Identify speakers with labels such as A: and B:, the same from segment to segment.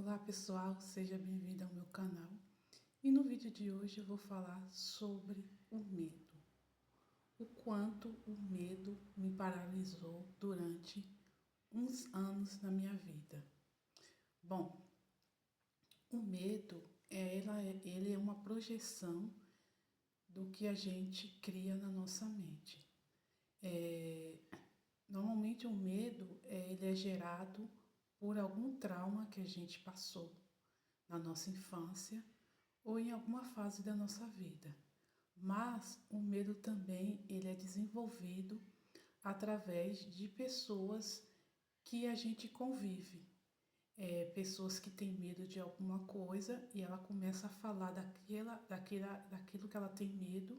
A: Olá pessoal, seja bem-vindo ao meu canal. E no vídeo de hoje eu vou falar sobre o medo. O quanto o medo me paralisou durante uns anos na minha vida. Bom, o medo, ele é uma projeção do que a gente cria na nossa mente. Normalmente o medo ele é gerado por algum trauma que a gente passou na nossa infância ou em alguma fase da nossa vida. Mas o medo também ele é desenvolvido através de pessoas que a gente convive. Pessoas que têm medo de alguma coisa e ela começa a falar daquilo que ela tem medo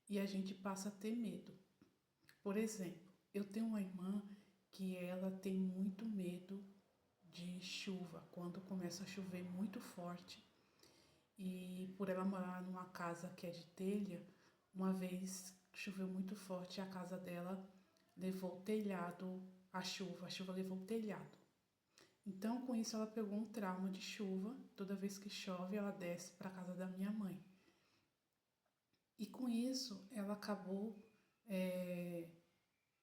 A: e a gente passa a ter medo. Por exemplo, eu tenho uma irmã que ela tem muito medo de chuva, quando começa a chover muito forte. E por ela morar numa casa que é de telha, uma vez choveu muito forte, a casa dela levou o telhado, a chuva levou o telhado. Então, com isso, ela pegou um trauma de chuva. Toda vez que chove, ela desce para a casa da minha mãe. E com isso, ela acabou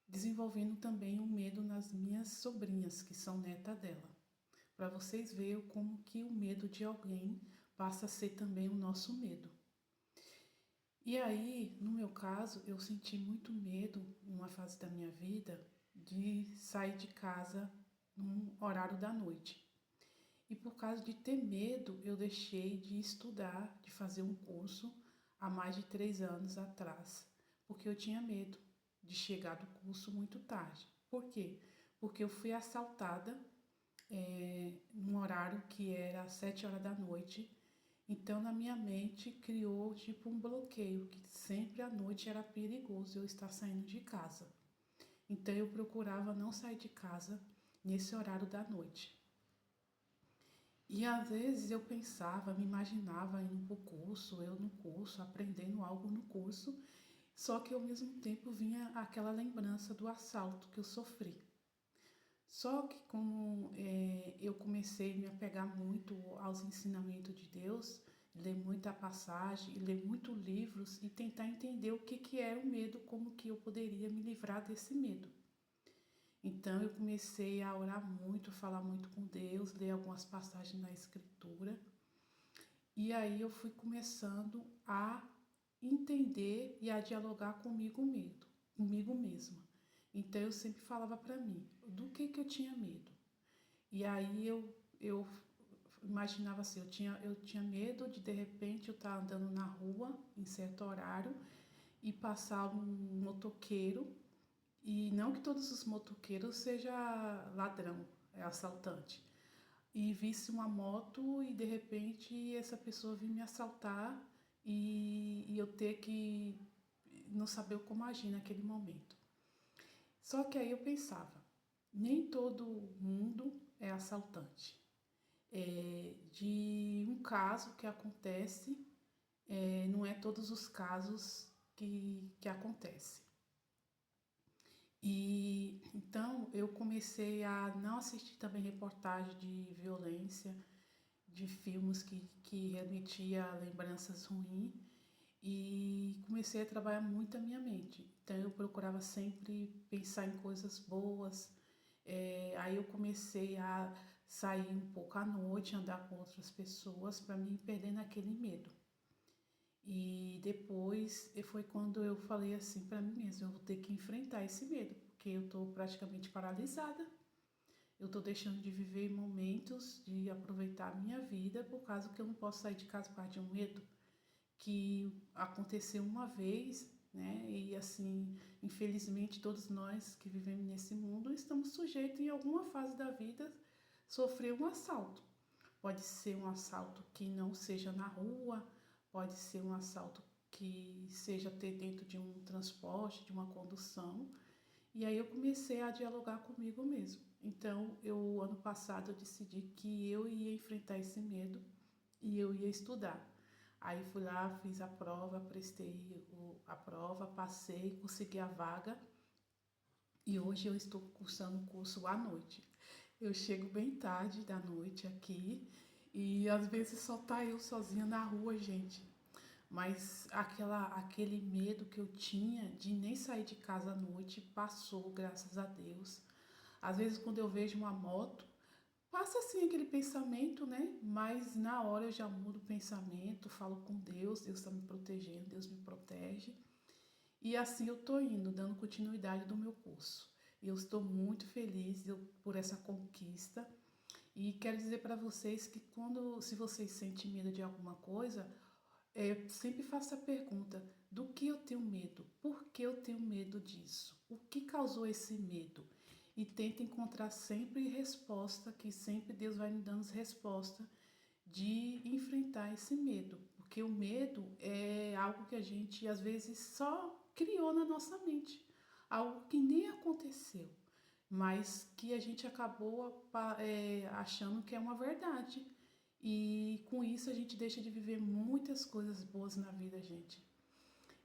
A: desenvolvendo também um medo nas minhas sobrinhas, que são neta dela. Para vocês verem como que o medo de alguém passa a ser também o nosso medo. E aí, no meu caso, eu senti muito medo, numa fase da minha vida, de sair de casa num horário da noite. E por causa de ter medo, eu deixei de estudar, de fazer um curso há mais de 3 anos atrás, porque eu tinha medo de chegar do curso muito tarde. Por quê? Porque eu fui assaltada num horário que era às 7 horas da noite. Então, na minha mente, criou tipo um bloqueio, que sempre à noite era perigoso eu estar saindo de casa. Então, eu procurava não sair de casa nesse horário da noite. E às vezes eu pensava, me imaginava indo para o curso, eu no curso, aprendendo algo no curso, só que ao mesmo tempo vinha aquela lembrança do assalto que eu sofri. Só que como eu comecei a me apegar muito aos ensinamentos de Deus, ler muita passagem, ler muitos livros e tentar entender o que era o medo, como que eu poderia me livrar desse medo. Então eu comecei a orar muito, falar muito com Deus, ler algumas passagens na Escritura. E aí eu fui começando a entender e a dialogar comigo mesma. Então eu sempre falava para mim do que eu tinha medo. E aí eu imaginava assim, eu tinha medo de repente eu estar andando na rua em certo horário e passar um motoqueiro, e não que todos os motoqueiros seja ladrão, é assaltante, e visse uma moto e de repente essa pessoa vir me assaltar e eu ter que não saber como agir naquele momento. Só que aí eu pensava, nem todo mundo é assaltante. De um caso que acontece, não é todos os casos que acontece. E então eu comecei a não assistir também reportagem de violência, de filmes que remetia a lembranças ruins, e comecei a trabalhar muito a minha mente. Então eu procurava sempre pensar em coisas boas. Aí eu comecei a sair um pouco à noite, andar com outras pessoas para me perder naquele medo. E depois foi quando eu falei assim para mim mesma, eu vou ter que enfrentar esse medo, porque eu estou praticamente paralisada. Eu estou deixando de viver momentos, de aproveitar a minha vida, por causa que eu não posso sair de casa por causa de um medo que aconteceu uma vez, né? E assim, infelizmente todos nós que vivemos nesse mundo estamos sujeitos em alguma fase da vida sofrer um assalto. Pode ser um assalto que não seja na rua, pode ser um assalto que seja ter dentro de um transporte, de uma condução. E aí eu comecei a dialogar comigo mesmo. Então, ano passado eu decidi que eu ia enfrentar esse medo e eu ia estudar. Aí fui lá, fiz a prova, prestei a prova, passei, consegui a vaga e hoje eu estou cursando o curso à noite. Eu chego bem tarde da noite aqui e às vezes só tá eu sozinha na rua, gente. Mas aquele medo que eu tinha de nem sair de casa à noite passou, graças a Deus. Às vezes quando eu vejo uma moto, passa assim aquele pensamento, né? Mas na hora eu já mudo o pensamento, falo com Deus, Deus está me protegendo, Deus me protege. E assim eu tô indo, dando continuidade do meu curso. E eu estou muito feliz por essa conquista. E quero dizer para vocês que se vocês sentem medo de alguma coisa, sempre faça a pergunta: do que eu tenho medo? Por que eu tenho medo disso? O que causou esse medo? E tenta encontrar sempre resposta, que sempre Deus vai me dando resposta de enfrentar esse medo. Porque o medo é algo que a gente às vezes só criou na nossa mente, algo que nem aconteceu, mas que a gente acabou achando que é uma verdade. E com isso a gente deixa de viver muitas coisas boas na vida, gente.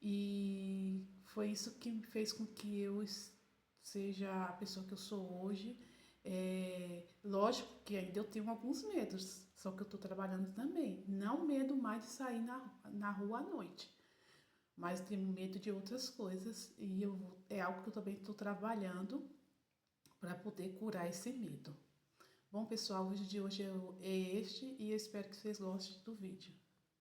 A: E foi isso que me fez com que eu seja a pessoa que eu sou hoje. Lógico que ainda eu tenho alguns medos, só que eu estou trabalhando também. Não medo mais de sair na rua à noite, mas tenho medo de outras coisas e é algo que eu também estou trabalhando para poder curar esse medo. Bom, pessoal, o vídeo de hoje é este e eu espero que vocês gostem do vídeo.